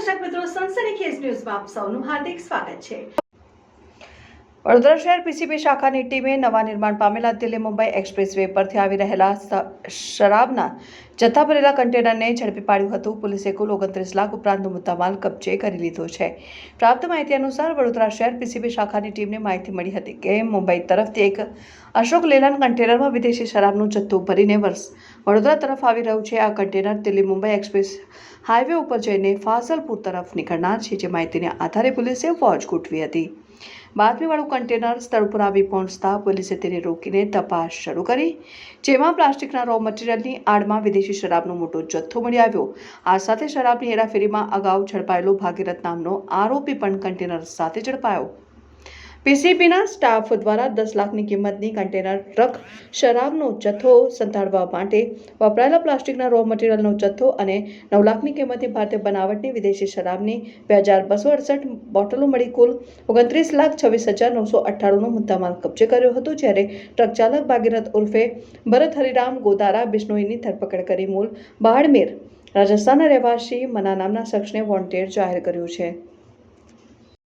દર્શક મિત્રો, સનસનીખેજ ન્યૂઝમાં આપ સૌનું હાર્દિક સ્વાગત છે। વડોદરા શહેર પીસીબી શાખાની ટીમે નવા નિર્માણ પામેલા દિલ્હી મુંબઈ એક્સપ્રેસ વે પરથી આવી રહેલા શરાબના જથ્થા ભરેલા કન્ટેનરને ઝડપી પાડ્યું હતું। પોલીસે કુલ 29 લાખ ઉપરાંતનો મુદ્દામાલ કબજે કરી લીધો છે। પ્રાપ્ત માહિતી અનુસાર વડોદરા શહેર પીસીબી શાખાની ટીમને માહિતી મળી હતી કે મુંબઈ તરફથી એક અશોક લેલાન્ડ કન્ટેનરમાં વિદેશી શરાબનું જથ્થું ભરીને વડોદરા તરફ આવી રહ્યું છે। આ container Delhi Mumbai express highway ઉપર જઈને ફાઝલપુર તરફ નીકળનાર છે। જે માહિતીને આધારે પોલીસે વોચ ગોઠવી હતી। બાતમીવાળું કન્ટેનર સ્થળ પર આવી પહોંચતા પોલીસે તેને રોકીને તપાસ શરૂ કરી, જેમાં પ્લાસ્ટિકના રો મટીરિયલની આડમાં વિદેશી શરાબનો મોટો જથ્થો મળી આવ્યો। આ સાથે શરાબની હેરાફેરીમાં અગાઉ ઝડપાયેલો ભાગીરથ નામનો આરોપી પણ કન્ટેનર સાથે ઝડપાયો। પીસીબીના સ્ટાફ દ્વારા 10 લાખની કિંમતની કન્ટેનર ટ્રક શરાબનો જથ્થો સંતાડવા માટે વપરાયેલા પ્લાસ્ટિકના રો મટીરિયલનો જથ્થો અને 9 લાખની કિંમતની ભારતીય બનાવટની વિદેશી શરાબની 2268 બોટલો મળી કુલ 29,26,998નો મુદ્દામાલ કબજે કર્યો હતો। જ્યારે ટ્રક ચાલક ભાગીરથ ઉર્ફે ભરત હરિરામ ગોદારા બિશ્નોઈની ધરપકડ કરી મૂળ બાડમેર રાજસ્થાનના રહેવાસી મના નામના શખ્સને વોન્ટેડ જાહેર કર્યો છે।